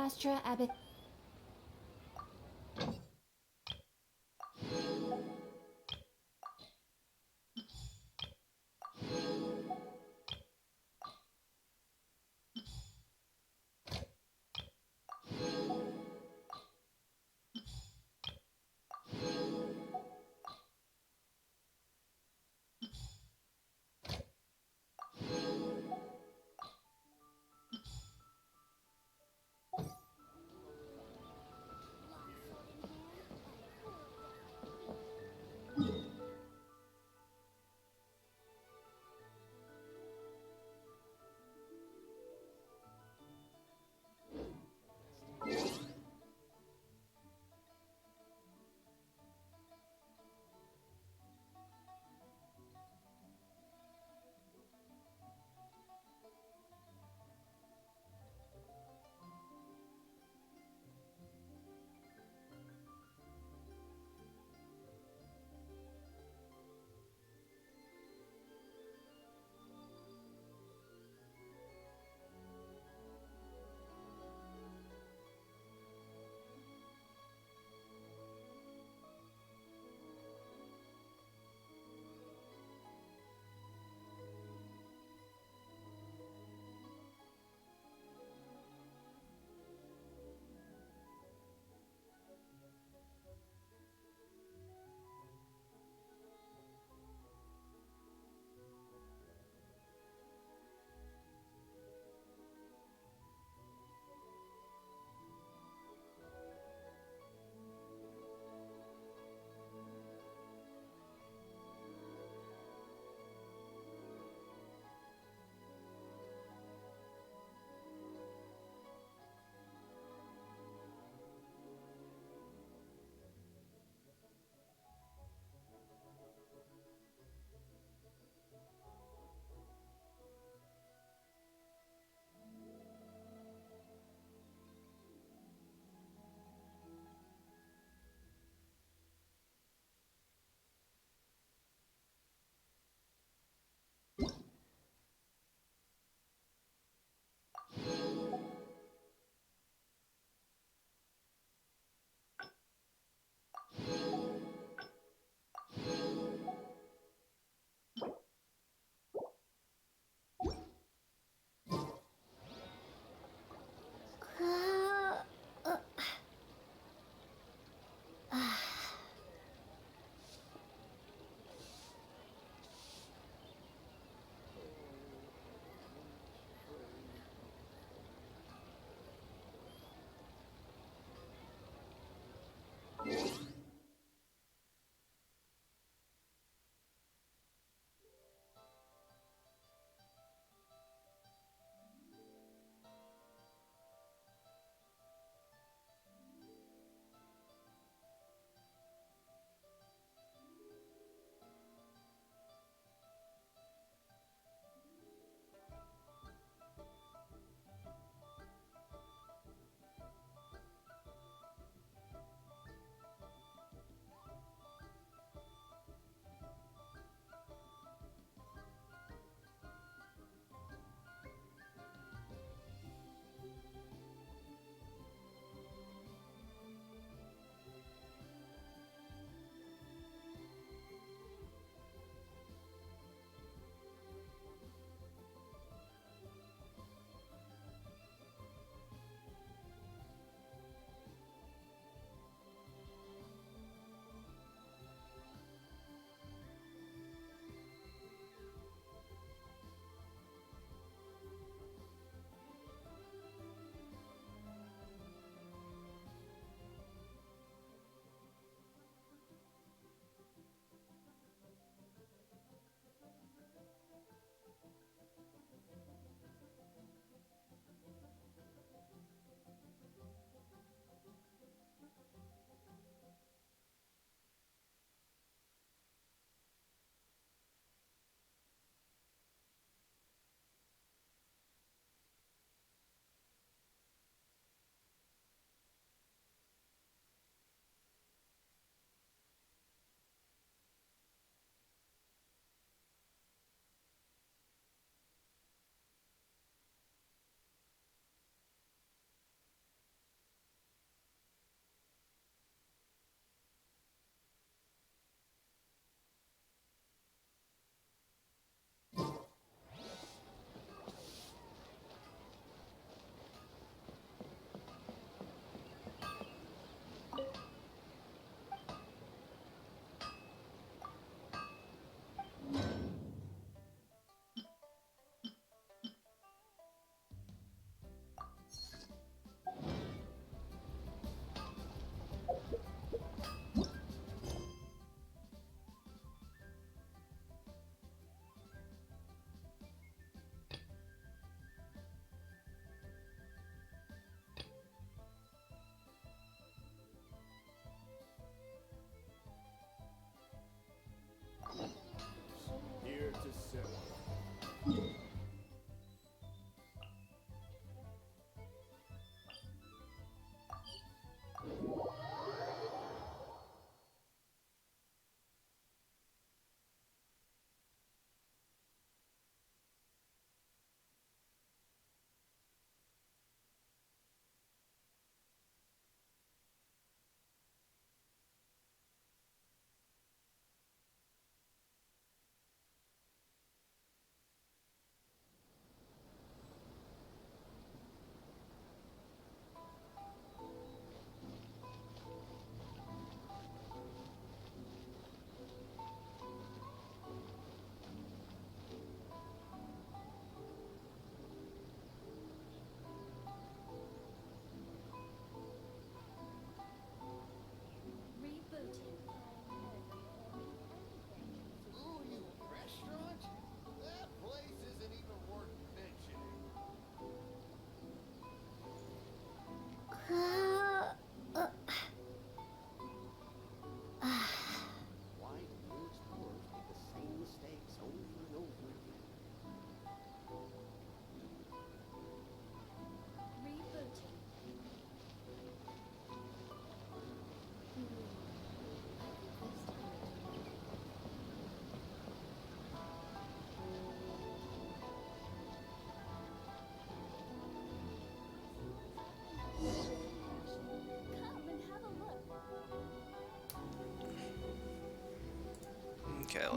Astra Abbot.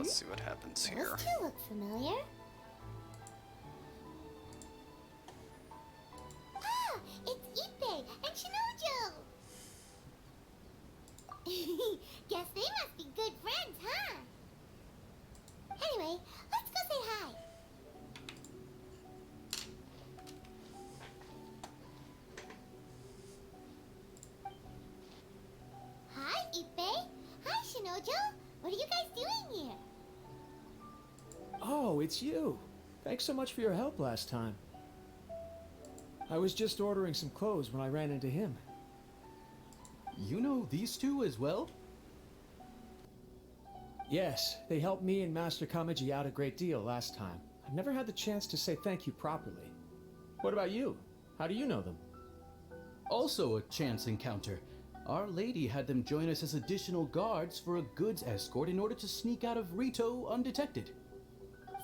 let's see what happens here. Those two look familiar. Ah, it's Ippei and Shinojo! Guess they must be good friends, huh? Anyway, let's go say hi. Hi, Ippei. Hi, Shinojo. What are you guys doing here? Oh, it's you. Thanks so much for your help last time. I was just ordering some clothes when I ran into him. You know these two as well? Yes, they helped me and Master Kamaji out a great deal last time. I've never had the chance to say thank you properly. What about you? How do you know them? Also a chance encounter. Our lady had them join us as additional guards for a goods escort in order to sneak out of Rito undetected.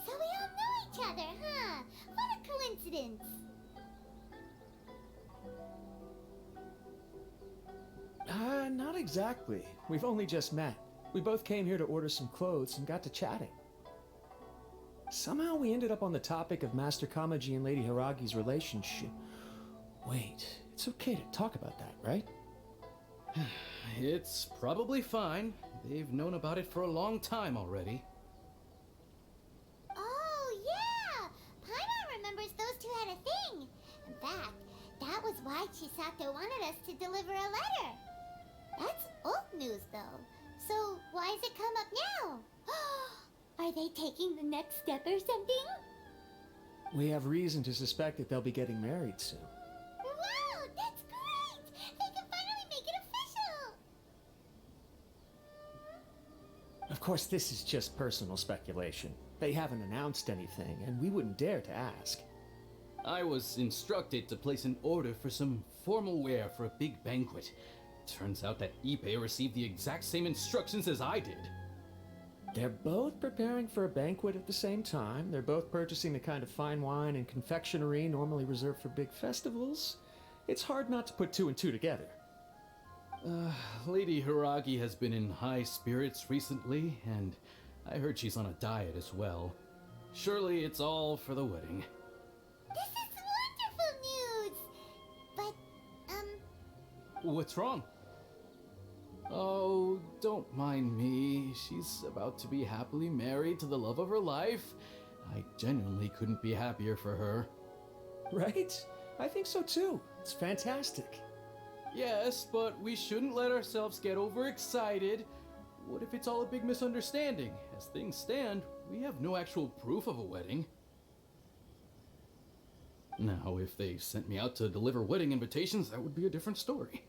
So we all know each other, huh? What a coincidence. Not exactly. We've only just met. We both came here to order some clothes and got to chatting. Somehow we ended up on the topic of Master Kamaji and Lady Hiragi's relationship. Wait, it's okay to talk about that, right? It's probably fine. They've known about it for a long time already. Oh, yeah! Paimon remembers those two had a thing. In fact, that was why Chisato wanted us to deliver a letter. That's old news, though. So why has it come up now? Are they taking the next step or something? We have reason to suspect that they'll be getting married soon. Wow, that's great! They can finally make it official! Of course, this is just personal speculation. They haven't announced anything, and we wouldn't dare to ask. I was instructed to place an order for some formal wear for a big banquet. Turns out that Ippei received the exact same instructions as I did. They're both preparing for a banquet at the same time. They're both purchasing the kind of fine wine and confectionery normally reserved for big festivals. It's hard not to put two and two together. Lady Hiragi has been in high spirits recently, and I heard she's on a diet as well. Surely it's all for the wedding. This is wonderful news! But, What's wrong? Oh, don't mind me. She's about to be happily married to the love of her life. I genuinely couldn't be happier for her. Right? I think so too. It's fantastic. Yes, but we shouldn't let ourselves get overexcited. What if it's all a big misunderstanding? As things stand, we have no actual proof of a wedding. Now, if they sent me out to deliver wedding invitations, that would be a different story.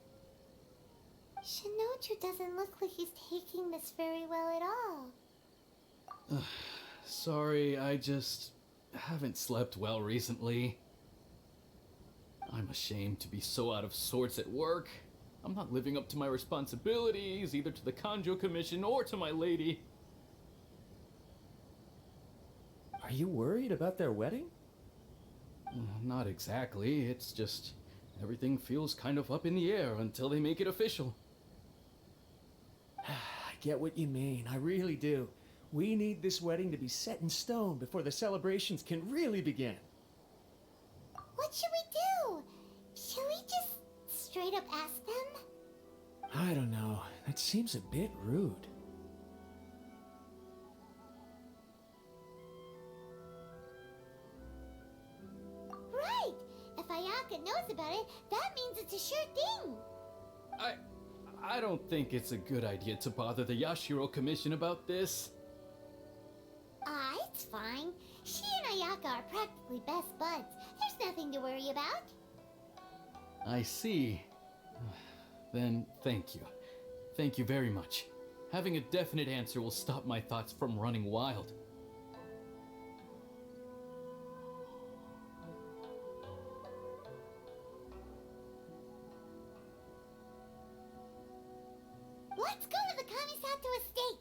Shinoju doesn't look like he's taking this very well at all. Sorry, I just haven't slept well recently. I'm ashamed to be so out of sorts at work. I'm not living up to my responsibilities, either to the Kanjo Commission or to my lady. Are you worried about their wedding? Not exactly, it's just everything feels kind of up in the air until they make it official. I get what you mean, I really do. We need this wedding to be set in stone before the celebrations can really begin. What should we do? Should we just straight up ask them? I don't know, that seems a bit rude. Right! If Ayaka knows about it, that means it's a sure thing! I don't think it's a good idea to bother the Yashiro Commission about this. It's fine. She and Ayaka are practically best buds. There's nothing to worry about. I see. Then thank you. Thank you very much. Having a definite answer will stop my thoughts from running wild. Let's go to the Kamisato estate!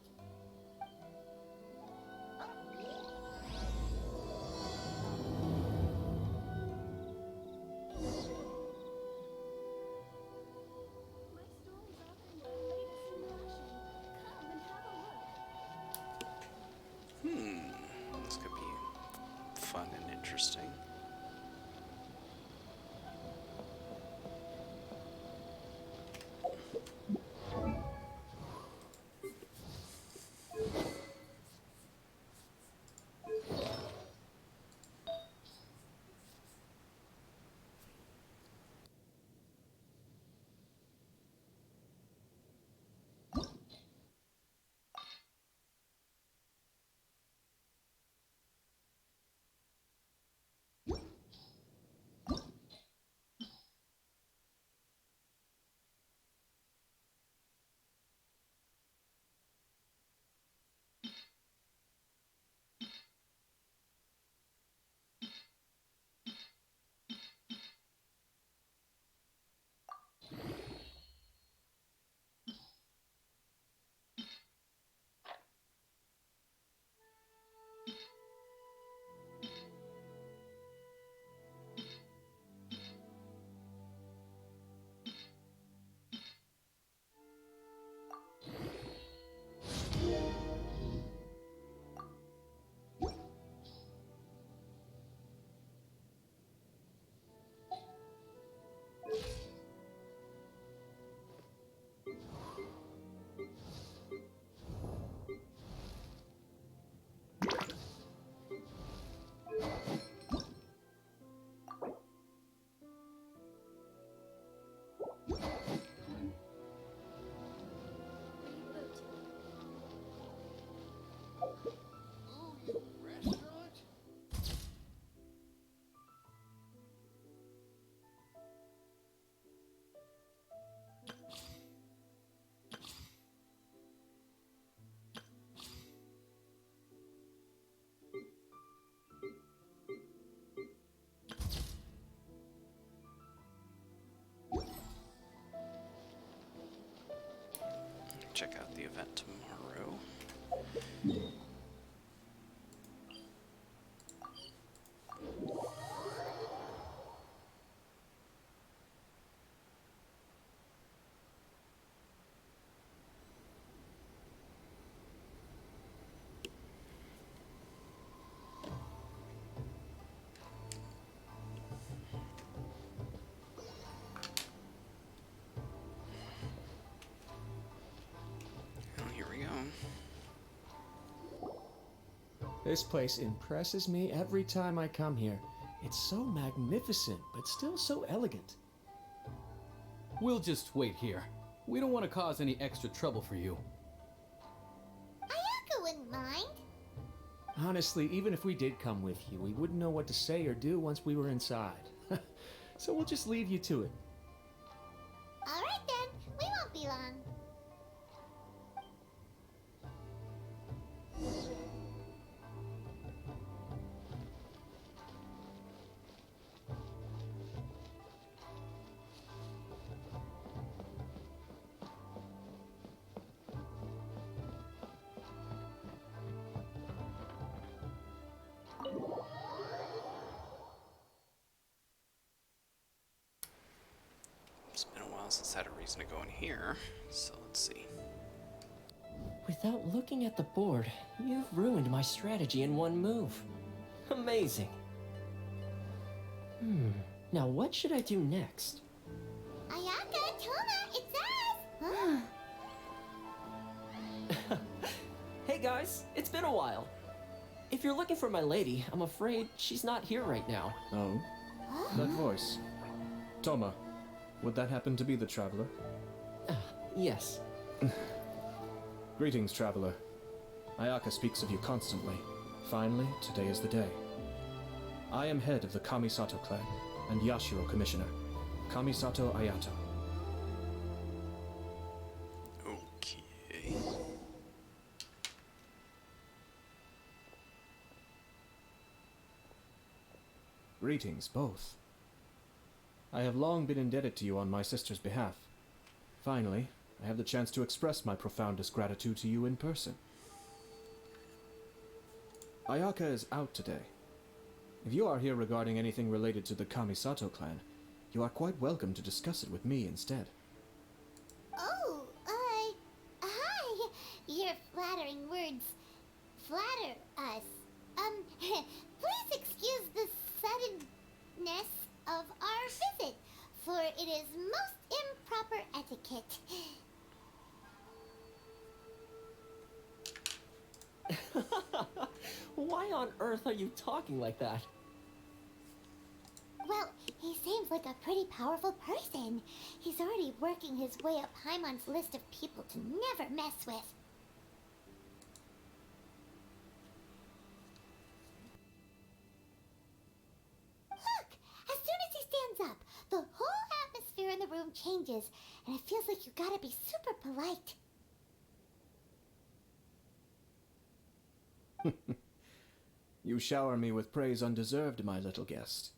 fun and interesting. Check out the event tomorrow. Well, here we go. This place impresses me every time I come here. It's so magnificent, but still so elegant. We'll just wait here. We don't want to cause any extra trouble for you. Ayako wouldn't mind. Honestly, even if we did come with you, we wouldn't know what to say or do once we were inside. So we'll just leave you to it. All right then, we won't be long. It's been a while since I had a reason to go in here, so let's see. Without looking at the board, you've ruined my strategy in one move. Amazing. Now what should I do next? Ayaka, Toma, it's us! Hey guys, it's been a while. If you're looking for my lady, I'm afraid she's not here right now. Oh? That voice. Toma, would that happen to be the traveler? Yes. Greetings, traveler. Ayaka speaks of you constantly. Finally, today is the day. I am head of the Kamisato clan and Yashiro commissioner, Kamisato Ayato. Okay. Greetings, both. I have long been indebted to you on my sister's behalf. Finally, I have the chance to express my profoundest gratitude to you in person. Ayaka is out today. If you are here regarding anything related to the Kamisato clan, you are quite welcome to discuss it with me instead. Oh, hi. Your flattering words flatter us. Please excuse on earth are you talking like that? Well, he seems like a pretty powerful person. He's already working his way up Paimon's list of people to never mess with. Look! As soon as he stands up, the whole atmosphere in the room changes, and it feels like you gotta be super polite. You shower me with praise undeserved, my little guest.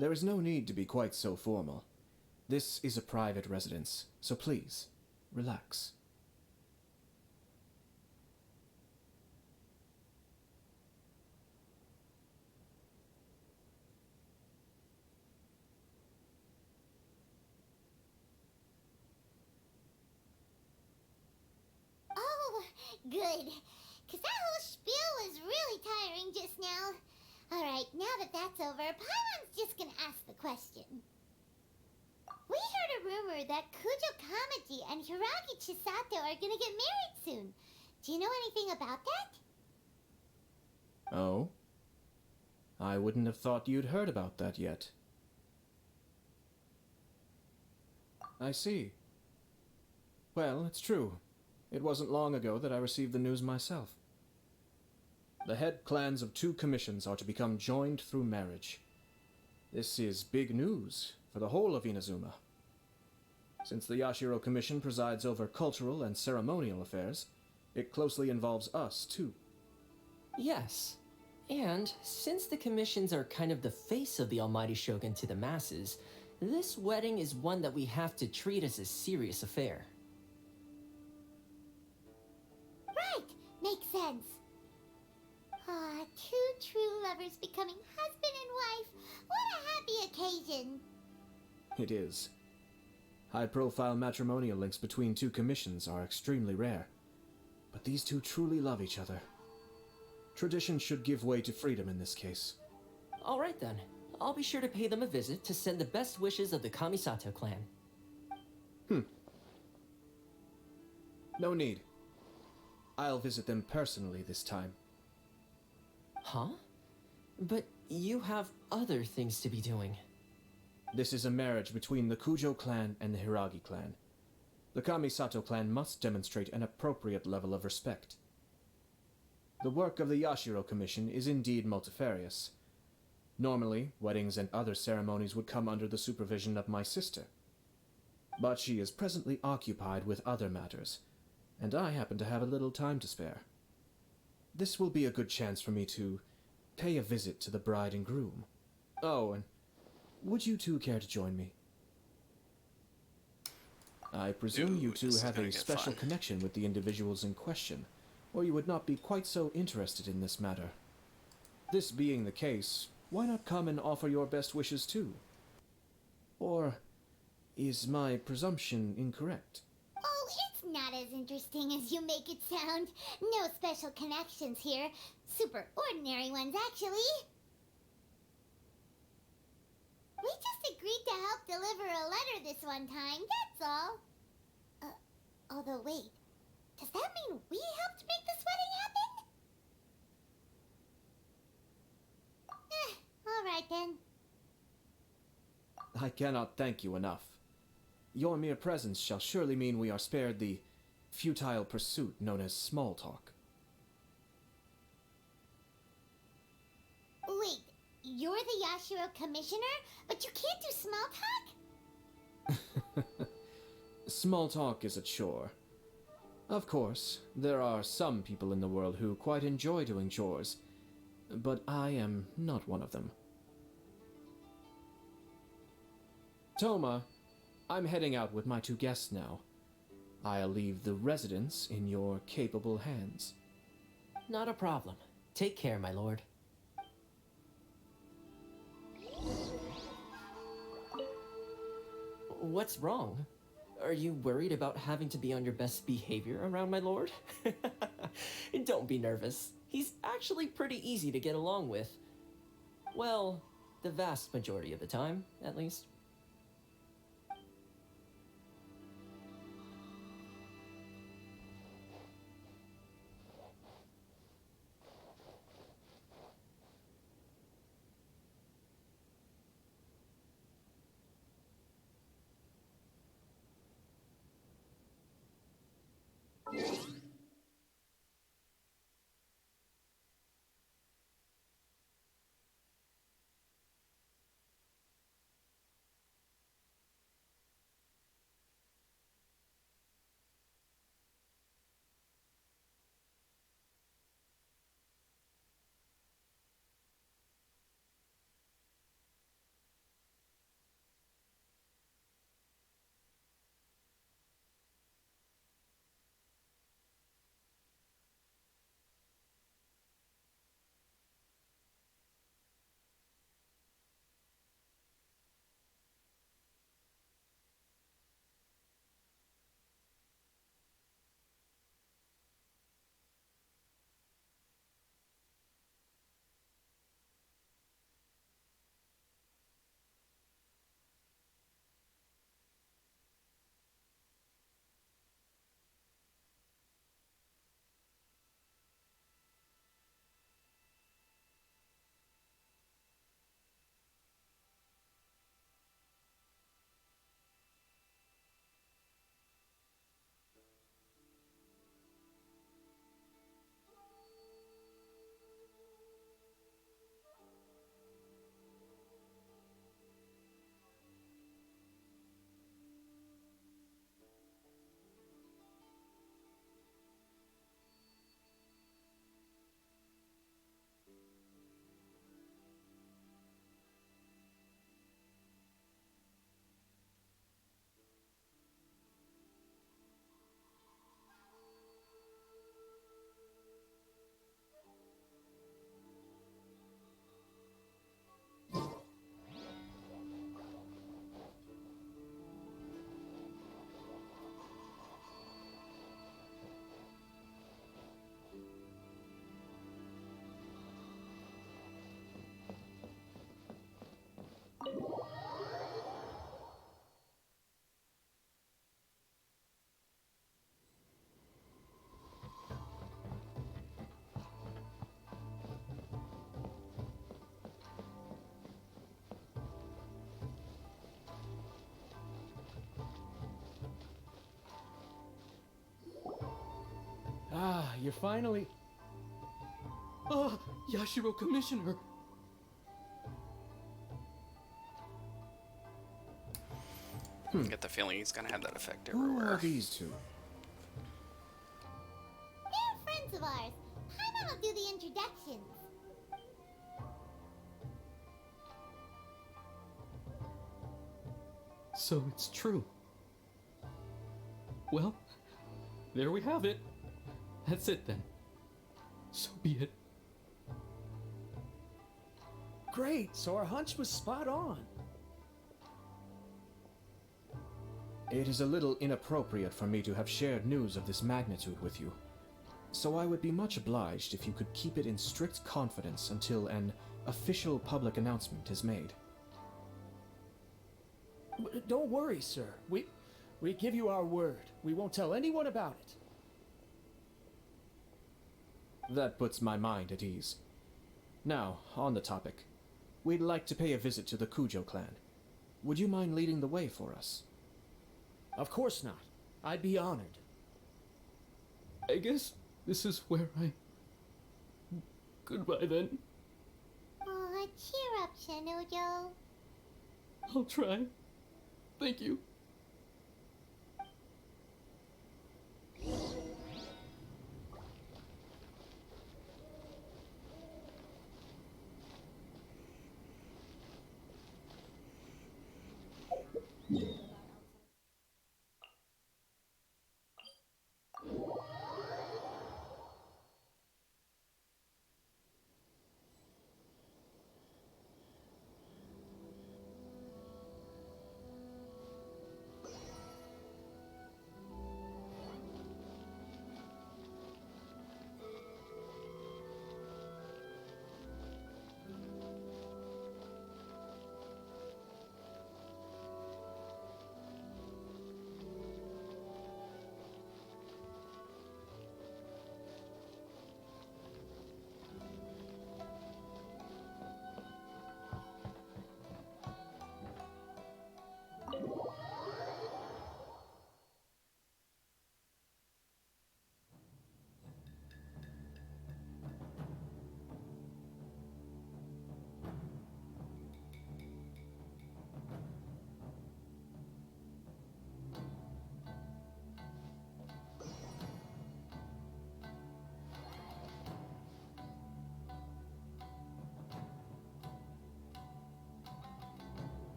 There is no need to be quite so formal. This is a private residence, so please, relax. Oh, good. Because that whole spiel was really tiring just now. Alright, now that that's over, Paimon's just gonna ask the question. We heard a rumor that Kujo Kamaji and Hiragi Chisato are gonna get married soon. Do you know anything about that? Oh? I wouldn't have thought you'd heard about that yet. I see. Well, it's true. It wasn't long ago that I received the news myself. The head clans of 2 commissions are to become joined through marriage. This is big news for the whole of Inazuma. Since the Yashiro Commission presides over cultural and ceremonial affairs, it closely involves us, too. Yes. And since the commissions are kind of the face of the Almighty Shogun to the masses, this wedding is one that we have to treat as a serious affair. Right, makes sense. Ah, 2 true lovers becoming husband and wife. What a happy occasion. It is. High-profile matrimonial links between 2 commissions are extremely rare. But these 2 truly love each other. Tradition should give way to freedom in this case. All right then. I'll be sure to pay them a visit to send the best wishes of the Kamisato clan. No need. I'll visit them personally this time. Huh? But you have other things to be doing. This is a marriage between the Kujo clan and the Hiragi clan. The Kamisato clan must demonstrate an appropriate level of respect. The work of the Yashiro Commission is indeed multifarious. Normally, weddings and other ceremonies would come under the supervision of my sister. But she is presently occupied with other matters, and I happen to have a little time to spare. This will be a good chance for me to pay a visit to the bride and groom. Oh, and would you 2 care to join me? I presume you 2 this is have gonna a get special fun. connection with the individuals in question, or you would not be quite so interested in this matter. This being the case, why not come and offer your best wishes too? Or is my presumption incorrect? Oh, it's not as interesting as you make it sound. No special connections here. Super ordinary ones, actually. We just agreed to help deliver a letter this one time, that's all. Although wait, does that mean we helped make this wedding happen? Alright then. I cannot thank you enough. Your mere presence shall surely mean we are spared the futile pursuit known as small talk. Wait, you're the Yashiro Commissioner, but you can't do small talk? Small talk is a chore. Of course, there are some people in the world who quite enjoy doing chores, but I am not one of them. Toma, I'm heading out with my 2 guests now. I'll leave the residence in your capable hands. Not a problem. Take care, my lord. What's wrong? Are you worried about having to be on your best behavior around my lord? Don't be nervous. He's actually pretty easy to get along with. Well, the vast majority of the time, at least. you're finally... Ah, Yashiro Commissioner! I get the feeling he's gonna have that effect Who are everywhere. these two? They're friends of ours. Paimon will do the introductions. So it's true. Well, there we have it. That's it then. So be it. Great, so our hunch was spot on. It is a little inappropriate for me to have shared news of this magnitude with you, so I would be much obliged if you could keep it in strict confidence until an official public announcement is made. Don't worry, sir. We give you our word. We won't tell anyone about it. That puts my mind at ease. Now, on the topic. We'd like to pay a visit to the Kujo clan. Would you mind leading the way for us? Of course not. I'd be honored. I guess this is where I... Goodbye then. Aw, cheer up, Shanujo. I'll try. Thank you.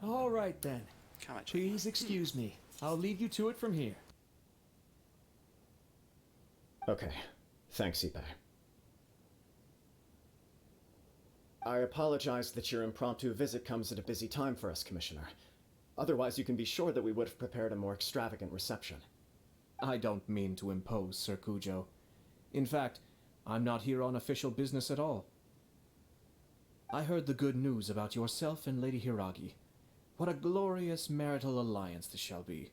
All right then. Come on, Please excuse me. I'll leave you to it from here. Okay. Thanks, Ippei. I apologize that your impromptu visit comes at a busy time for us, Commissioner. Otherwise, you can be sure that we would have prepared a more extravagant reception. I don't mean to impose, Sir Kujo. In fact, I'm not here on official business at all. I heard the good news about yourself and Lady Hiragi. What a glorious marital alliance this shall be.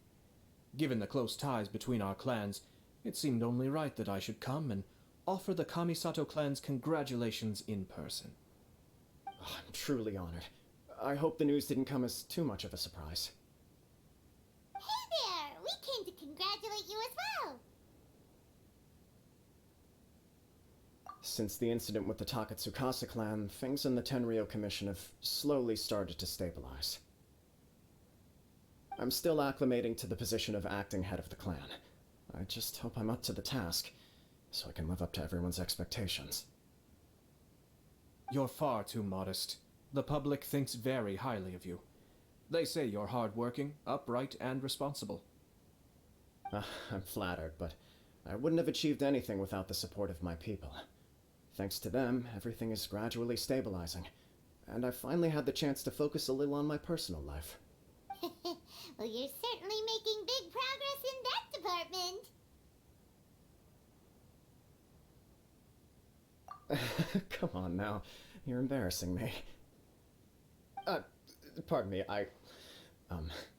Given the close ties between our clans, it seemed only right that I should come and offer the Kamisato clan's congratulations in person. Oh, I'm truly honored. I hope the news didn't come as too much of a surprise. Hey there! We came to congratulate you as well! Since the incident with the Takatsukasa clan, things in the Tenryou Commission have slowly started to stabilize. I'm still acclimating to the position of acting head of the clan. I just hope I'm up to the task, so I can live up to everyone's expectations. You're far too modest. The public thinks very highly of you. They say you're hardworking, upright, and responsible. I'm flattered, but I wouldn't have achieved anything without the support of my people. Thanks to them, everything is gradually stabilizing, and I've finally had the chance to focus a little on my personal life. Well, you're certainly making big progress in that department. Come on now, you're embarrassing me. Pardon me,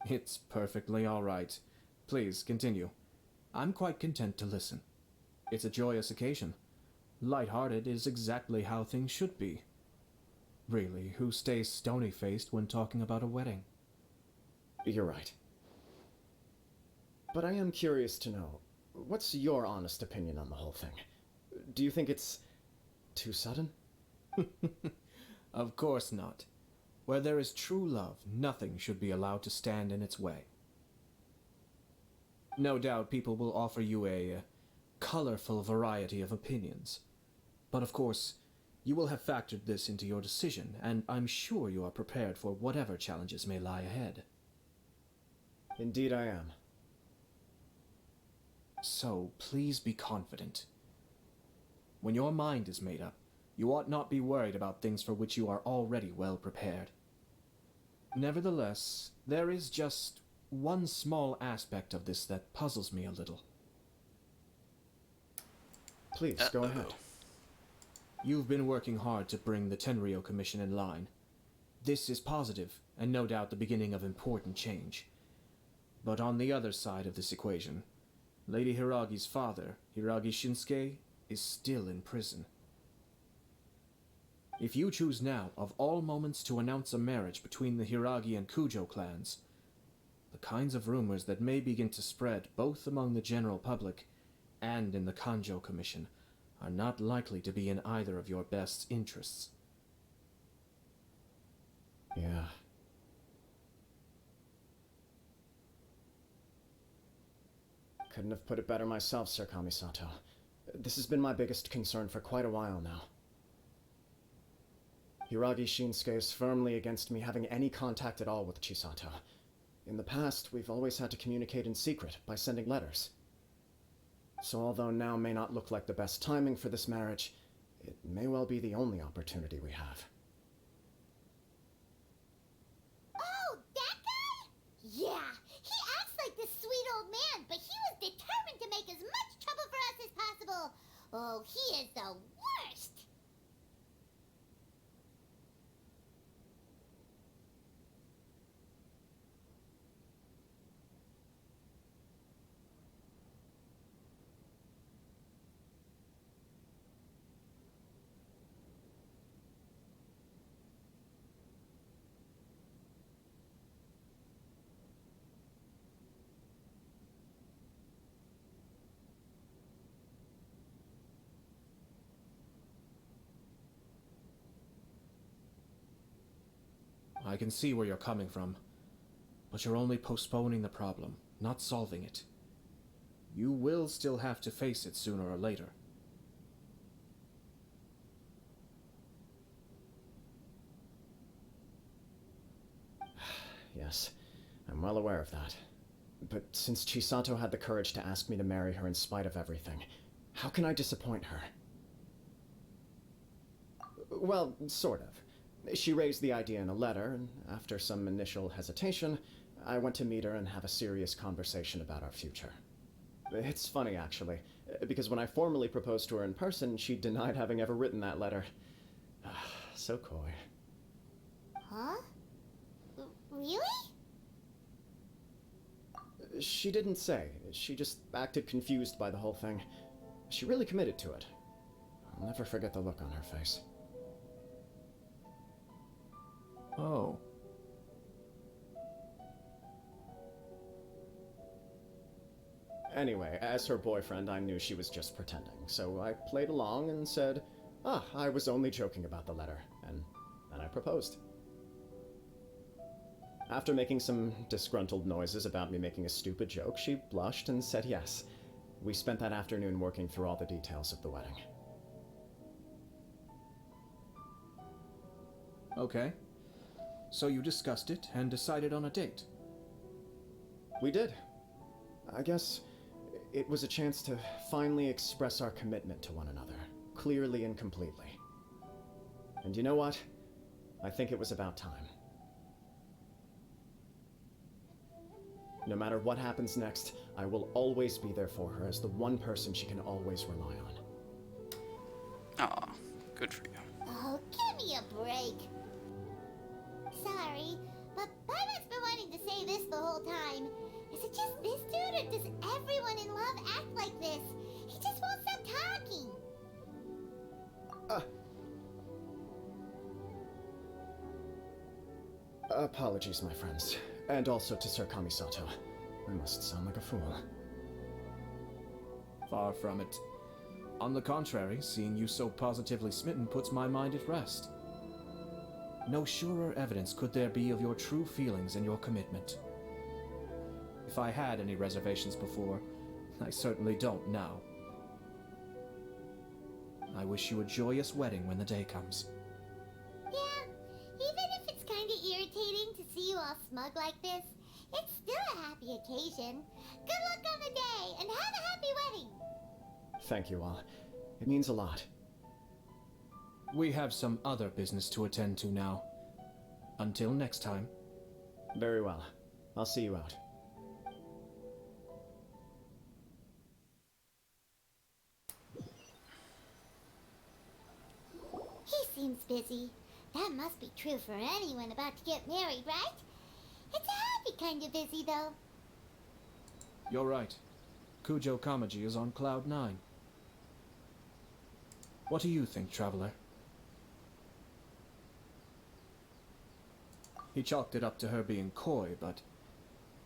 It's perfectly all right. Please, continue. I'm quite content to listen. It's a joyous occasion. Light-hearted is exactly how things should be. Really, who stays stony-faced when talking about a wedding? You're right. But I am curious to know, what's your honest opinion on the whole thing? Do you think it's too sudden? Of course not. Where there is true love, nothing should be allowed to stand in its way. No doubt people will offer you a colorful variety of opinions. But of course, you will have factored this into your decision, and I'm sure you are prepared for whatever challenges may lie ahead. Indeed I am. So, please be confident. When your mind is made up, you ought not be worried about things for which you are already well prepared. Nevertheless, there is just one small aspect of this that puzzles me a little. Please, go ahead. You've been working hard to bring the Tenryo Commission in line. This is positive, and no doubt the beginning of important change. But on the other side of this equation, Lady Hiragi's father, Hiragi Shinsuke, is still in prison. If you choose now, of all moments, to announce a marriage between the Hiragi and Kujo clans, the kinds of rumors that may begin to spread both among the general public and in the Kanjo Commission are not likely to be in either of your best interests. Yeah. Couldn't have put it better myself, Sir Kamisato. This has been my biggest concern for quite a while now. Hiragi Shinsuke is firmly against me having any contact at all with Chisato. In the past, we've always had to communicate in secret by sending letters. So although now may not look like the best timing for this marriage, it may well be the only opportunity we have. Oh, that guy? Yeah, he acts like this sweet old man, but he was determined to make as much trouble for us as possible. Oh, he is the worst. I can see where you're coming from, but you're only postponing the problem, not solving it. You will still have to face it sooner or later. Yes, I'm well aware of that. But since Chisato had the courage to ask me to marry her in spite of everything, how can I disappoint her? Well, sort of. She raised the idea in a letter, and after some initial hesitation, I went to meet her and have a serious conversation about our future. It's funny, actually, because when I formally proposed to her in person, she denied having ever written that letter. So coy. Huh? Really? She didn't say. She just acted confused by the whole thing. She really committed to it. I'll never forget the look on her face. Oh. Anyway, as her boyfriend, I knew she was just pretending, so I played along and said, I was only joking about the letter, and then I proposed. After making some disgruntled noises about me making a stupid joke, she blushed and said yes. We spent that afternoon working through all the details of the wedding. Okay. So you discussed it and decided on a date? We did. I guess it was a chance to finally express our commitment to one another, clearly and completely. And you know what? I think it was about time. No matter what happens next, I will always be there for her as the one person she can always rely on. Aw, good for you. Oh, give me a break. Sorry, but Paimon's been wanting to say this the whole time. Is it just this dude, or does everyone in love act like this? He just won't stop talking. Apologies, my friends. And also to Sir Kamisato. I must sound like a fool. Far from it. On the contrary, seeing you so positively smitten puts my mind at rest. No surer evidence could there be of your true feelings and your commitment. If I had any reservations before, I certainly don't now. I wish you a joyous wedding when the day comes. Yeah, even if it's kind of irritating to see you all smug like this, it's still a happy occasion. Good luck on the day, and have a happy wedding! Thank you all. It means a lot. We have some other business to attend to now. Until next time. Very well. I'll see you out. He seems busy. That must be true for anyone about to get married, right? It's a happy kind of busy, though. You're right. Kujo Kamaji is on Cloud 9. What do you think, Traveler? He chalked it up to her being coy, but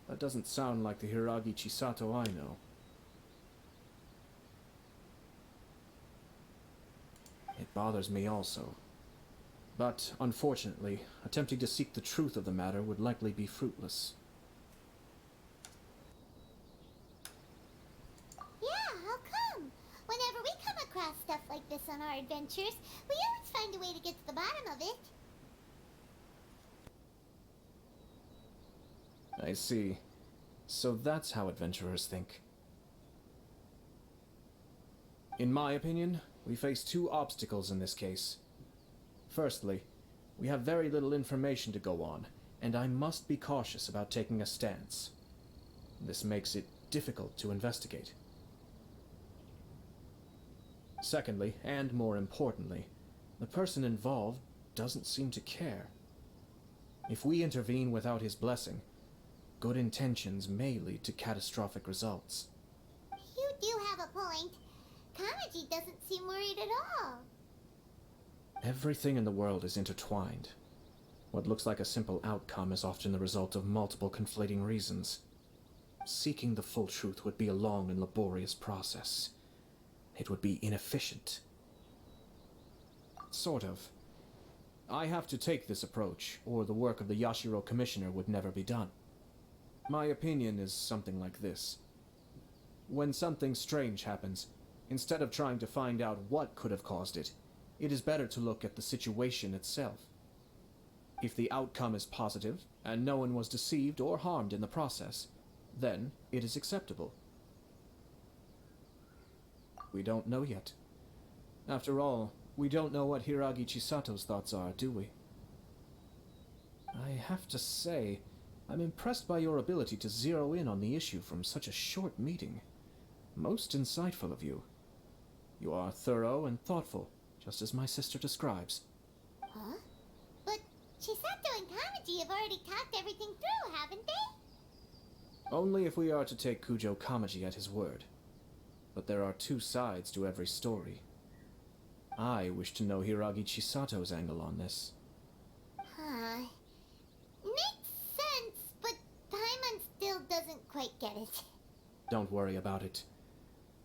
that doesn't sound like the Hiragi Chisato I know. It bothers me also. But, unfortunately, attempting to seek the truth of the matter would likely be fruitless. Yeah, how come? Whenever we come across stuff like this on our adventures, we always find a way to get to the bottom of it. I see. So that's how adventurers think. In my opinion, we face two obstacles in this case. Firstly, we have very little information to go on, and I must be cautious about taking a stance. This makes it difficult to investigate. Secondly, and more importantly, the person involved doesn't seem to care. If we intervene without his blessing, good intentions may lead to catastrophic results. You do have a point. Kamaji doesn't seem worried at all. Everything in the world is intertwined. What looks like a simple outcome is often the result of multiple conflating reasons. Seeking the full truth would be a long and laborious process. It would be inefficient. Sort of. I have to take this approach, or the work of the Yashiro Commissioner would never be done. My opinion is something like this. When something strange happens, instead of trying to find out what could have caused it, it is better to look at the situation itself. If the outcome is positive, and no one was deceived or harmed in the process, then it is acceptable. We don't know yet. After all, we don't know what Hiragi Chisato's thoughts are, do we? I have to say, I'm impressed by your ability to zero in on the issue from such a short meeting. Most insightful of you. You are thorough and thoughtful, just as my sister describes. Huh? But Chisato and Kamaji have already talked everything through, haven't they? Only if we are to take Kujo Kamaji at his word. But there are two sides to every story. I wish to know Hiragi Chisato's angle on this. Huh. Makes sense, but Paimon still doesn't quite get it. Don't worry about it.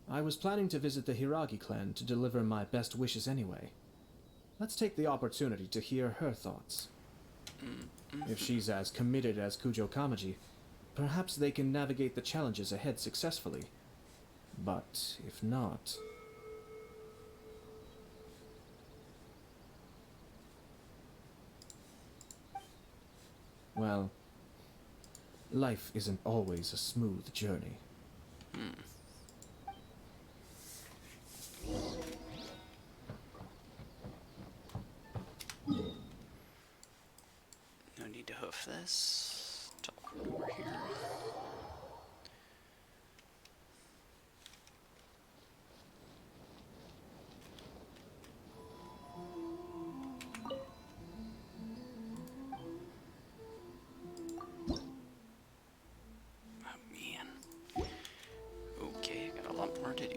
I was planning to visit the Hiragi clan to deliver my best wishes anyway. Let's take the opportunity to hear her thoughts. If she's as committed as Kujo Kamaji, perhaps they can navigate the challenges ahead successfully. But if not... well, life isn't always a smooth journey. No need to hoof this. Teleport over here. Oh man. Okay, got a lot more to do.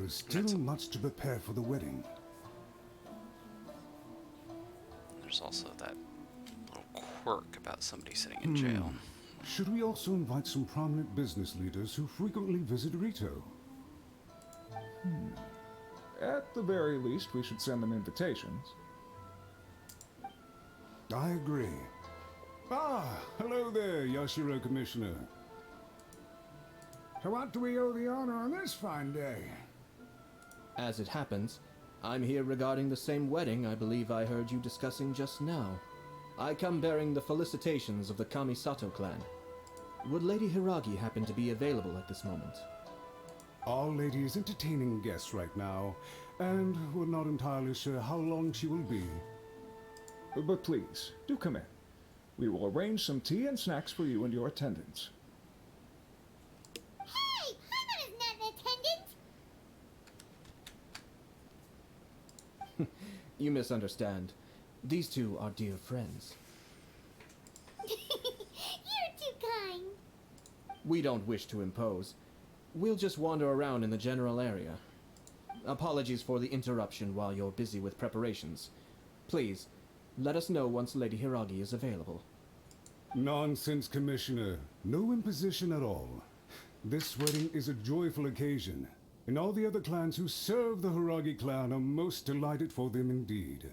is still much to prepare for the wedding. There's also that little quirk about somebody sitting in jail. Should we also invite some prominent business leaders who frequently visit Rito? At the very least, we should send them invitations. I agree. Ah, hello there, Yashiro Commissioner. To what do we owe the honor on this fine day? As it happens, I'm here regarding the same wedding I believe I heard you discussing just now. I come bearing the felicitations of the Kamisato clan. Would Lady Hiragi happen to be available at this moment? Our lady is entertaining guests right now, and we're not entirely sure how long she will be. But please, do come in. We will arrange some tea and snacks for you and your attendants. Hey, Paimon is not an attendant! You misunderstand. These two are dear friends. You're too kind. We don't wish to impose. We'll just wander around in the general area. Apologies for the interruption while you're busy with preparations. Please, let us know once Lady Hiragi is available. Nonsense, Commissioner. No imposition at all. This wedding is a joyful occasion, and all the other clans who serve the Hiragi clan are most delighted for them indeed.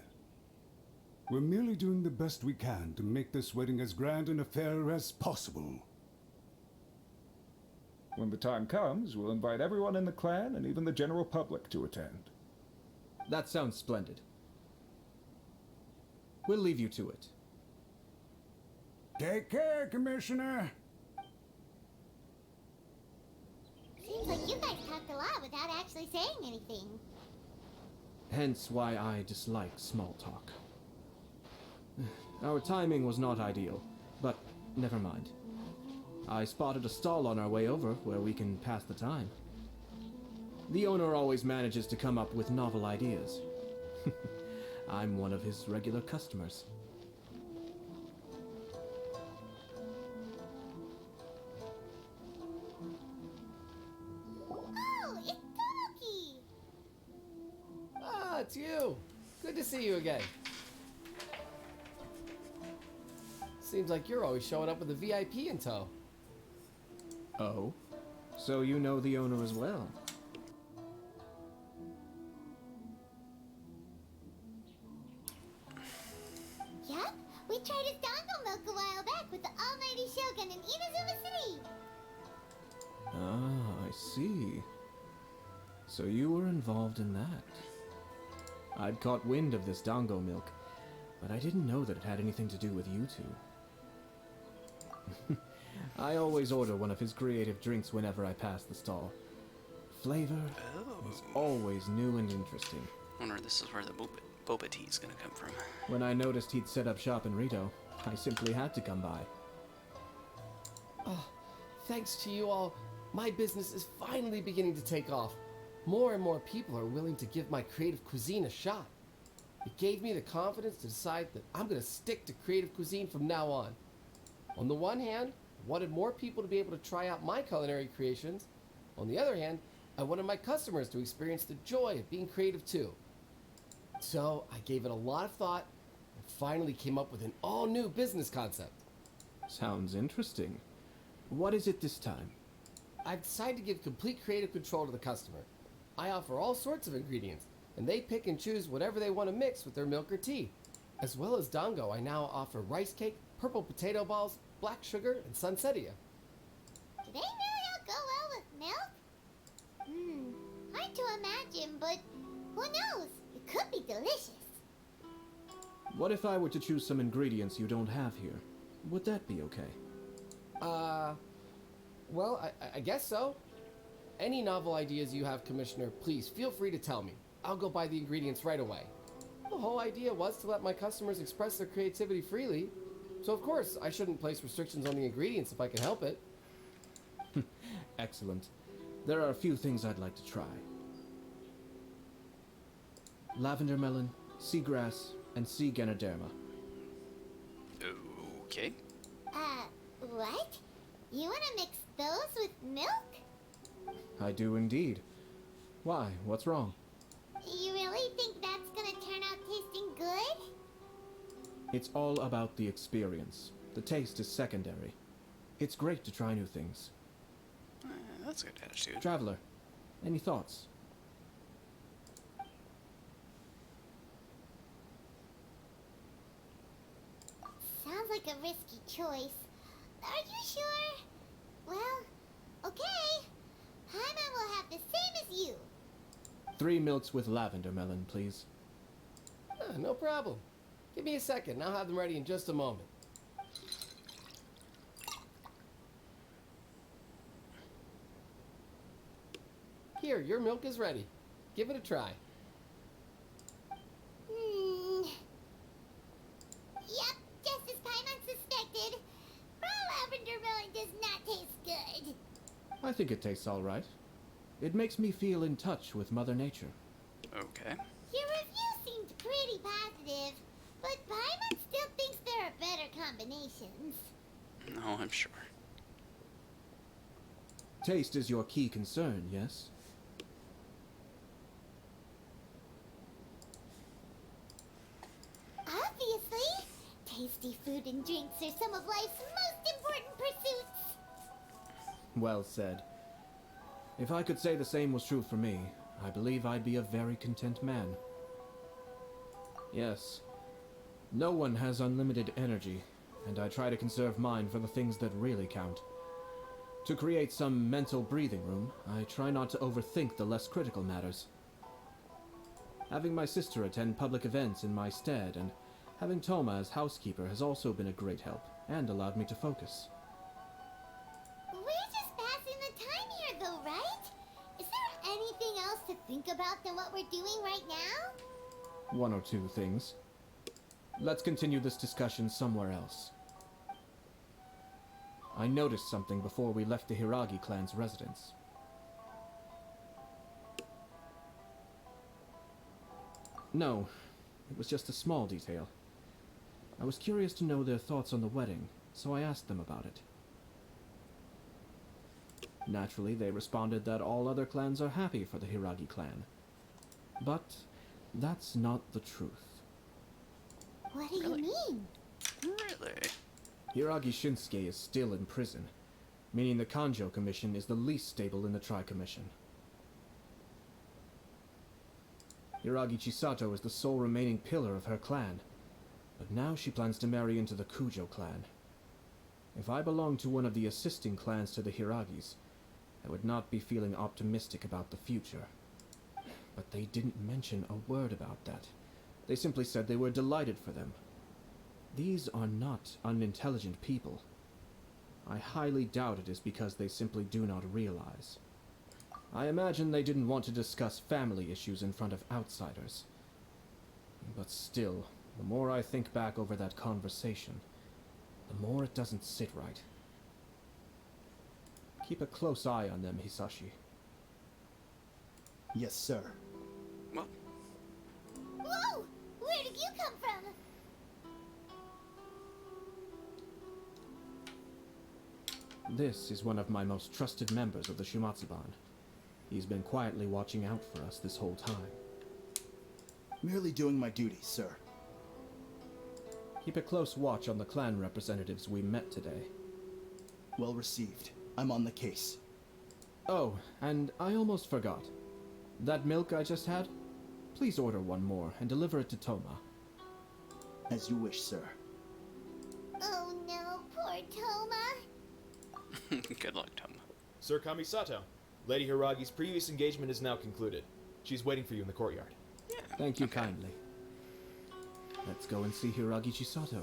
We're merely doing the best we can to make this wedding as grand an affair as possible. When the time comes, we'll invite everyone in the clan and even the general public to attend. That sounds splendid. We'll leave you to it. Take care, Commissioner. Seems like you guys talked a lot without actually saying anything. Hence why I dislike small talk. Our timing was not ideal, but never mind. I spotted a stall on our way over where we can pass the time. The owner always manages to come up with novel ideas. I'm one of his regular customers. Oh, it's Tomoki! Ah, it's you. Good to see you again. Seems like you're always showing up with a VIP in tow. Oh? So you know the owner as well? Yep, we tried his dango milk a while back with the almighty Shogun in Inazuma City. Ah, I see. So you were involved in that. I'd caught wind of this dango milk, but I didn't know that it had anything to do with you two. I always order one of his creative drinks whenever I pass the stall. Flavor is always new and interesting. Wonder this is where the boba tea is gonna come from. When I noticed he'd set up shop in Rito, I simply had to come by. Oh, thanks to you all, my business is finally beginning to take off. More and more people are willing to give my creative cuisine a shot. It gave me the confidence to decide that I'm going to stick to creative cuisine from now on. On the one hand, I wanted more people to be able to try out my culinary creations. On the other hand, I wanted my customers to experience the joy of being creative too. So I gave it a lot of thought and finally came up with an all-new business concept. Sounds interesting. What is it this time? I've decided to give complete creative control to the customer. I offer all sorts of ingredients, and they pick and choose whatever they want to mix with their milk or tea. As well as dango, I now offer rice cake, purple potato balls, black sugar, and sunsettia. Do they really all go well with milk? Hard to imagine, but who knows? It could be delicious. What if I were to choose some ingredients you don't have here? Would that be okay? Well, I guess so. Any novel ideas you have, Commissioner, please feel free to tell me. I'll go buy the ingredients right away. The whole idea was to let my customers express their creativity freely. So of course, I shouldn't place restrictions on the ingredients if I can help it. Excellent. There are a few things I'd like to try. Lavender melon, seagrass, and sea ganoderma. Okay. What? You want to mix those with milk? I do indeed. Why? What's wrong? You really think that's gonna turn out tasting good? It's all about the experience. The taste is secondary. It's great to try new things. That's a good attitude. Traveler, any thoughts? Sounds like a risky choice. Are you sure? Well, okay. Paimon will have the same as you. 3 milks with lavender melon, please. No problem. Give me a second, I'll have them ready in just a moment. Here, your milk is ready. Give it a try. Yep, just as Paimon suspected. Raw lavender melon does not taste good. I think it tastes all right. It makes me feel in touch with Mother Nature. Okay. Your review seemed pretty positive, but Paimon still thinks there are better combinations. No, I'm sure. Taste is your key concern, yes? Obviously, tasty food and drinks are some of life's most important pursuits. Well said. If I could say the same was true for me, I believe I'd be a very content man. Yes. No one has unlimited energy, and I try to conserve mine for the things that really count. To create some mental breathing room, I try not to overthink the less critical matters. Having my sister attend public events in my stead, and having Toma as housekeeper has also been a great help, and allowed me to focus. We're just passing the time here, though, right? Is there anything else to think about than what we're doing right now? 1 or 2 things. Let's continue this discussion somewhere else. I noticed something before we left the Hiragi clan's residence. No, it was just a small detail. I was curious to know their thoughts on the wedding, so I asked them about it. Naturally, they responded that all other clans are happy for the Hiragi clan. But that's not the truth. What do you mean? Really? Hiragi Shinsuke is still in prison, meaning the Kanjo Commission is the least stable in the Tri-Commission. Hiragi Chisato is the sole remaining pillar of her clan, but now she plans to marry into the Kujo clan. If I belonged to one of the assisting clans to the Hiragis, I would not be feeling optimistic about the future. But they didn't mention a word about that. They simply said they were delighted for them. These are not unintelligent people. I highly doubt it is because they simply do not realize. I imagine they didn't want to discuss family issues in front of outsiders. But still, the more I think back over that conversation, the more it doesn't sit right. Keep a close eye on them, Hisashi. Yes, sir. Well, Whoa! Where did you come from? This is one of my most trusted members of the Shumatsuban. He's been quietly watching out for us this whole time. Merely doing my duty, sir. Keep a close watch on the clan representatives we met today. Well received. I'm on the case. Oh, and I almost forgot. That milk I just had? Please order one more and deliver it to Toma. As you wish, sir. Oh no, poor Toma. good luck, Toma. Sir Kamisato, Lady Hiragi's previous engagement is now concluded. She's waiting for you in the courtyard. Yeah. Thank you okay. kindly. Let's go and see Hiragi Chisato.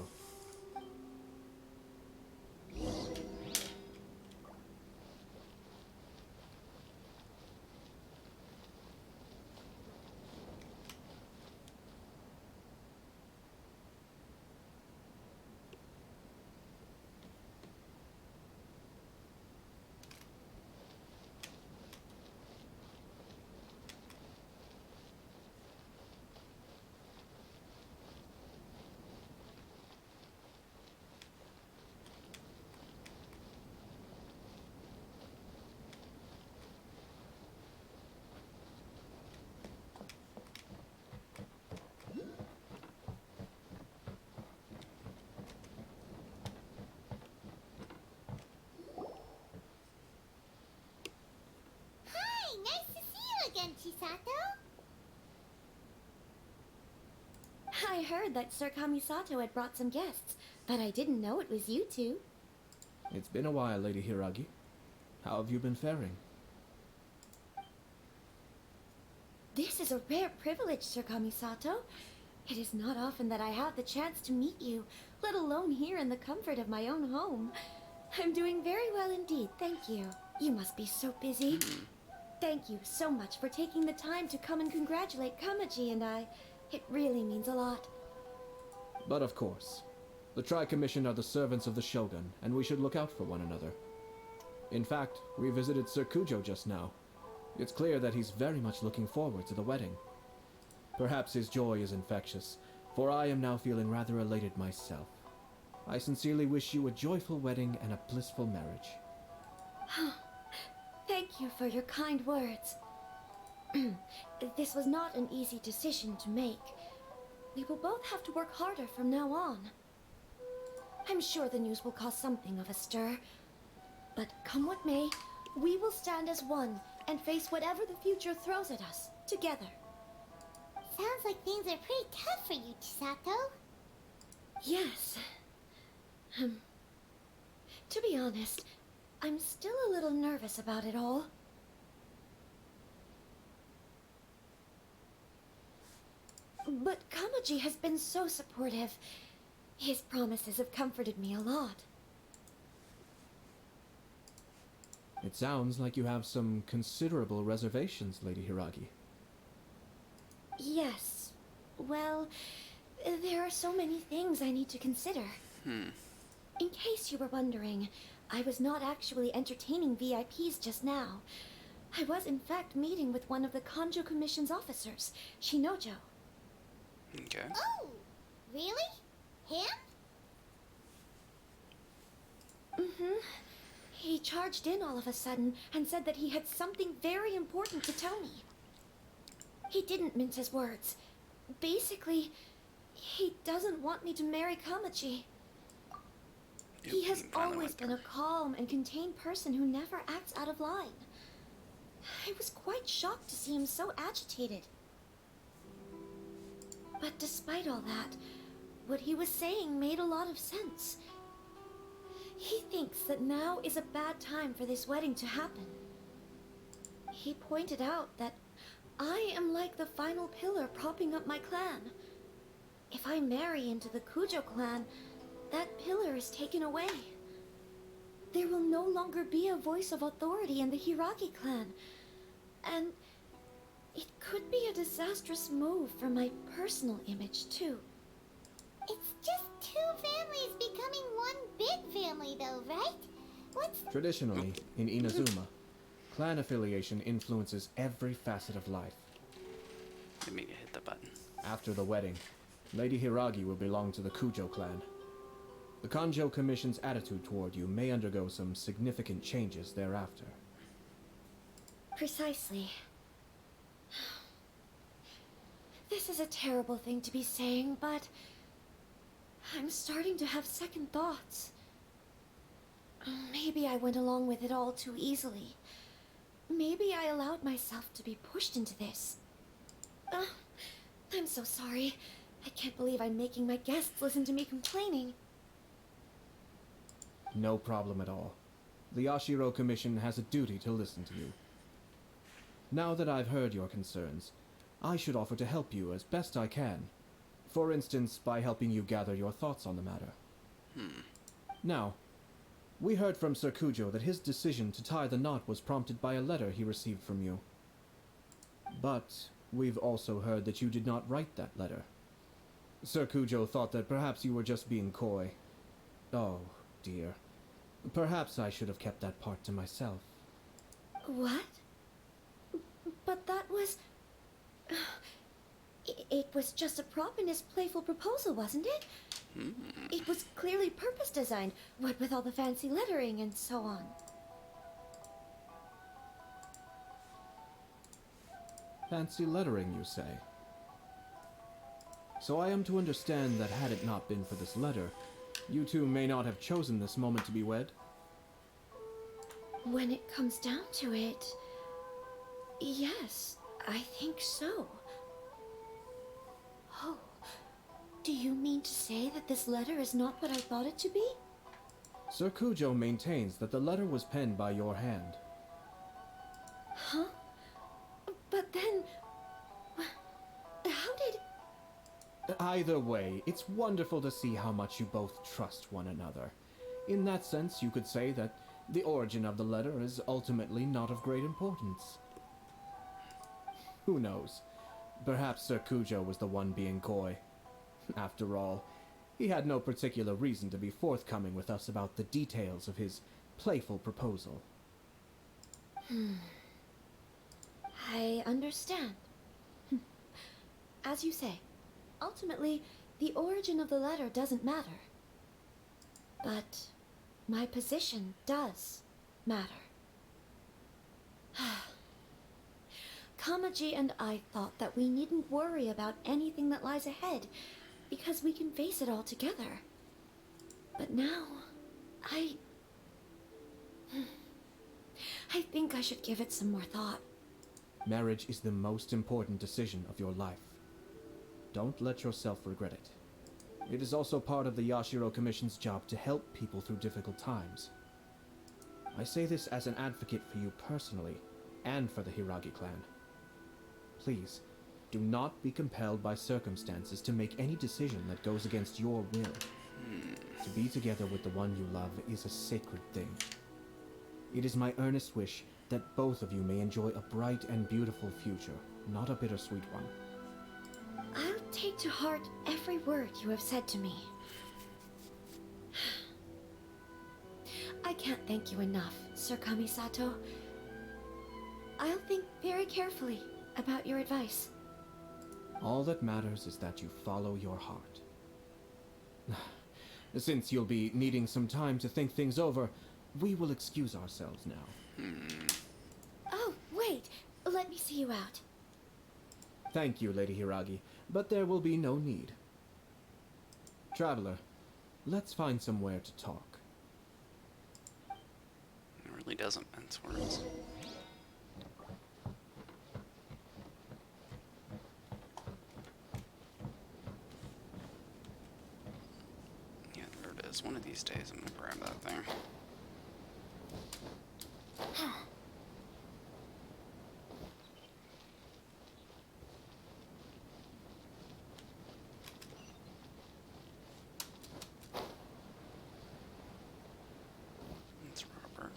I heard that Sir Kamisato had brought some guests, but I didn't know it was you two. It's been a while, Lady Hiragi. How have you been faring? This is a rare privilege, Sir Kamisato. It is not often that I have the chance to meet you, let alone here in the comfort of my own home. I'm doing very well indeed, thank you. You must be so busy. Thank you so much for taking the time to come and congratulate Kamaji and I. It really means a lot. But of course, the Tri-Commission are the servants of the Shogun, and we should look out for one another. In fact, we visited Sir Kujo just now. It's clear that he's very much looking forward to the wedding. Perhaps his joy is infectious, for I am now feeling rather elated myself. I sincerely wish you a joyful wedding and a blissful marriage. Thank you for your kind words. This was not an easy decision to make. We will both have to work harder from now on. I'm sure the news will cause something of a stir. But come what may, we will stand as one and face whatever the future throws at us, together. Sounds like things are pretty tough for you, Chisato. Yes. To be honest, I'm still a little nervous about it all. But Kamaji has been so supportive. His promises have comforted me a lot. It sounds like you have some considerable reservations, Lady Hiragi. Yes. Well, there are so many things I need to consider. In case you were wondering, I was not actually entertaining VIPs just now. I was in fact meeting with one of the Kanjo Commission's officers, Shinojo. Okay. Oh, really? Him? He charged in all of a sudden and said that he had something very important to tell me. He didn't mince his words. Basically, he doesn't want me to marry Kamaji. He has always been a calm and contained person who never acts out of line. I was quite shocked to see him so agitated. But despite all that, what he was saying made a lot of sense. He thinks that now is a bad time for this wedding to happen. He pointed out that I am like the final pillar propping up my clan. If I marry into the Kujo clan, that pillar is taken away. There will no longer be a voice of authority in the Hiragi clan. And it could be a disastrous move for my personal image, too. It's just two families becoming one big family, though, right? Traditionally, in Inazuma, clan affiliation influences every facet of life. Let me hit the button. After the wedding, Lady Hiragi will belong to the Kujo clan. The Kanjo Commission's attitude toward you may undergo some significant changes thereafter. Precisely. This is a terrible thing to be saying, but I'm starting to have second thoughts. Maybe I went along with it all too easily. Maybe I allowed myself to be pushed into this. I'm so sorry. I can't believe I'm making my guests listen to me complaining. No problem at all. The Yashiro Commission has a duty to listen to you. Now that I've heard your concerns, I should offer to help you as best I can. For instance, by helping you gather your thoughts on the matter. Now, we heard from Sir Kujo that his decision to tie the knot was prompted by a letter he received from you. But we've also heard that you did not write that letter. Sir Kujo thought that perhaps you were just being coy. Oh, dear. Perhaps I should have kept that part to myself. What? But that was... It was just a prop in his playful proposal, wasn't it? It was clearly purpose designed, what with all the fancy lettering and so on. Fancy lettering, you say? So I am to understand that had it not been for this letter, you two may not have chosen this moment to be wed? When it comes down to it... Yes, I think so. Oh, say that this letter is not what I thought it to be? Sir Kujo maintains that the letter was penned by your hand. Huh? But then... How did... Either way, it's wonderful to see how much you both trust one another. In that sense, you could say that the origin of the letter is ultimately not of great importance. Who knows? Perhaps Sir Kujo was the one being coy. After all, he had no particular reason to be forthcoming with us about the details of his playful proposal. I understand. As you say, ultimately, the origin of the letter doesn't matter. But my position does matter. Kamaji and I thought that we needn't worry about anything that lies ahead, because we can face it all together. But now, I think I should give it some more thought. Marriage is the most important decision of your life. Don't let yourself regret it. It is also part of the Yashiro Commission's job to help people through difficult times. I say this as an advocate for you personally, and for the Hiragi clan. Please, do not be compelled by circumstances to make any decision that goes against your will. To be together with the one you love is a sacred thing. It is my earnest wish that both of you may enjoy a bright and beautiful future, not a bittersweet one. I'll take to heart every word you have said to me. I can't thank you enough, Sir Kamisato. I'll think very carefully about your advice. All that matters is that you follow your heart. Since you'll be needing some time to think things over, we will excuse ourselves now. Oh, wait! Let me see you out. Thank you, Lady Hiragi, but there will be no need. Traveler, let's find somewhere to talk. It really doesn't mince words. Yeah, there it is. One of these days I'm gonna grab that thing. It's Robert.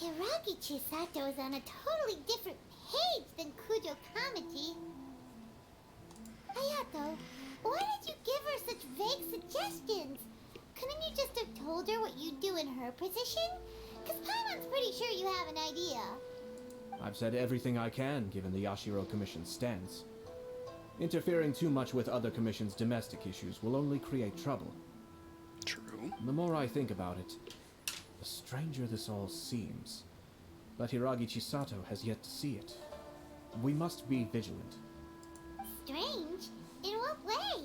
Hiragi Chisato is on a totally different page than Kujo Kamaji. Ayato, why did you give her such vague suggestions? Couldn't you just have told her what you'd do in her position? Because Paimon's pretty sure you have an idea. I've said everything I can, given the Yashiro Commission's stance. Interfering too much with other commission's domestic issues will only create trouble. True. The more I think about it, the stranger this all seems. But Hiragi Chisato has yet to see it. We must be vigilant. Strange? In what way?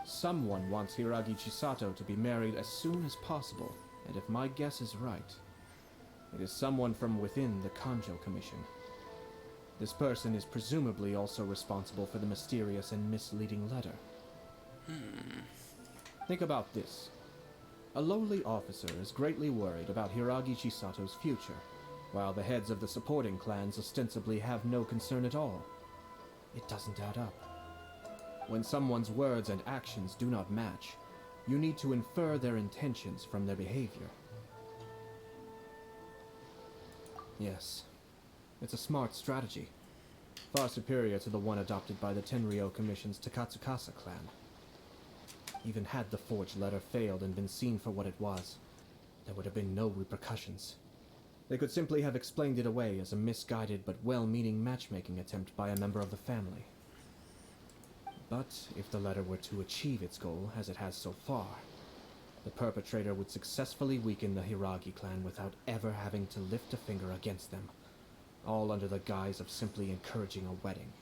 Someone wants Hiragi Chisato to be married as soon as possible, and if my guess is right, it is someone from within the Kanjo Commission. This person is presumably also responsible for the mysterious and misleading letter. Think about this. A lowly officer is greatly worried about Hiragi Chisato's future, while the heads of the supporting clans ostensibly have no concern at all. It doesn't add up. When someone's words and actions do not match, you need to infer their intentions from their behavior. Yes, it's a smart strategy, far superior to the one adopted by the Tenryou Commission's Takatsukasa clan. Even had the forged letter failed and been seen for what it was, there would have been no repercussions. They could simply have explained it away as a misguided but well-meaning matchmaking attempt by a member of the family. But if the letter were to achieve its goal, as it has so far, the perpetrator would successfully weaken the Hiragi clan without ever having to lift a finger against them, all under the guise of simply encouraging a wedding.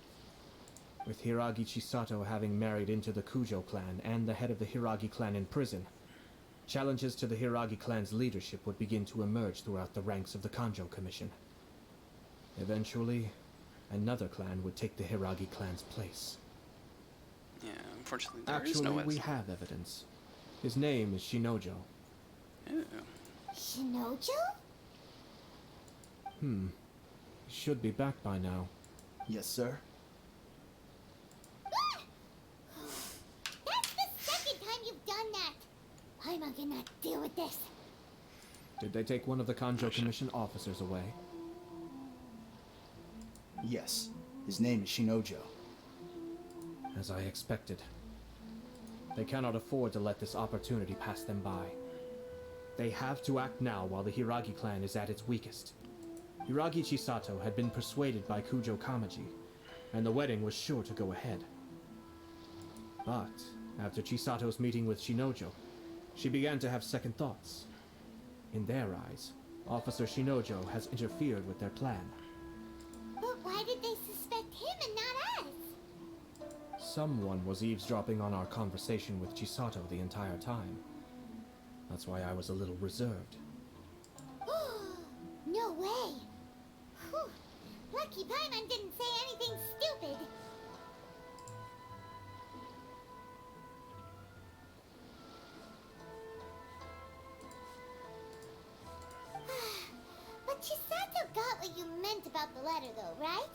With Hiragi Chisato having married into the Kujo clan and the head of the Hiragi clan in prison, challenges to the Hiragi clan's leadership would begin to emerge throughout the ranks of the Kanjo Commission. Eventually, another clan would take the Hiragi clan's place. Yeah, unfortunately there is no Actually, we answer. have evidence. His name is Shinojo. Ooh. Shinojo? He should be back by now. Yes, sir. That's the second time you've done that! Paimon cannot deal with this. Did they take one of the Kanjo Commission officers away? Yes. His name is Shinojo. As I expected. They cannot afford to let this opportunity pass them by. They have to act now while the Hiragi clan is at its weakest. Hiragi Chisato had been persuaded by Kujo Kamaji, and the wedding was sure to go ahead. But, after Chisato's meeting with Shinojo, she began to have second thoughts. In their eyes, Officer Shinojo has interfered with their plan. But why did they suspect him and not us? Someone was eavesdropping on our conversation with Chisato the entire time. That's why I was a little reserved. No way! Whew. Lucky Paimon didn't say anything stupid. But Chisato got what you meant about the letter though, right?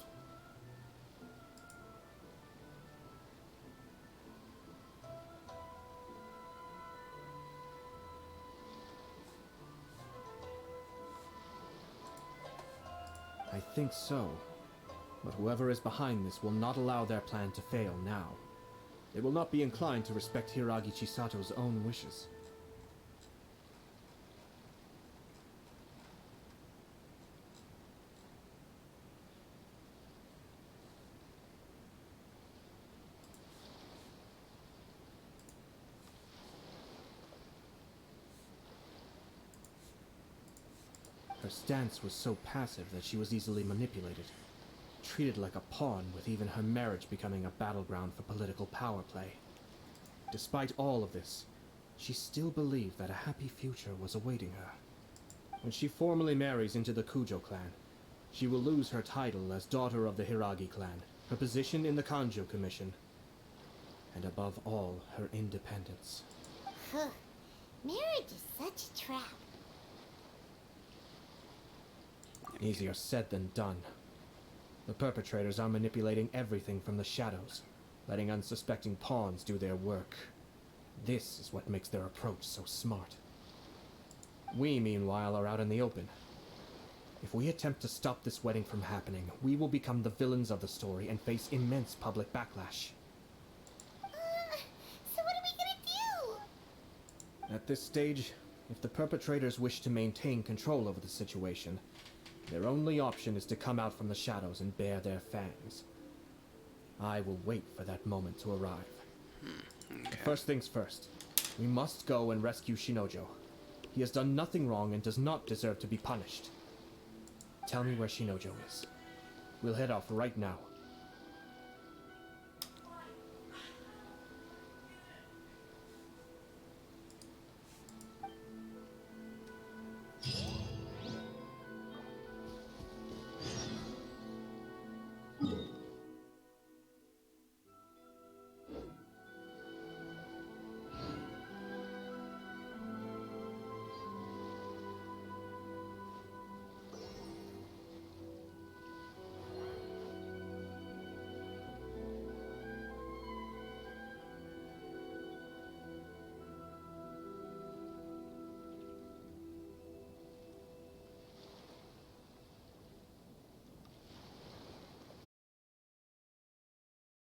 I think so. But whoever is behind this will not allow their plan to fail now. They will not be inclined to respect Hiragi Chisato's own wishes. Her stance was so passive that she was easily manipulated, treated like a pawn, with even her marriage becoming a battleground for political power play. Despite all of this, she still believed that a happy future was awaiting her. When she formally marries into the Kujo clan, she will lose her title as daughter of the Hiragi clan, her position in the Kanjo Commission, and above all, her independence. Marriage is such a trap. Easier said than done. The perpetrators are manipulating everything from the shadows, letting unsuspecting pawns do their work. This is what makes their approach so smart. We, meanwhile, are out in the open. If we attempt to stop this wedding from happening, we will become the villains of the story and face immense public backlash. So what are we gonna do? At this stage, if the perpetrators wish to maintain control over the situation, their only option is to come out from the shadows and bare their fangs. I will wait for that moment to arrive. Okay. First things first, we must go and rescue Shinojo. He has done nothing wrong and does not deserve to be punished. Tell me where Shinojo is. We'll head off right now.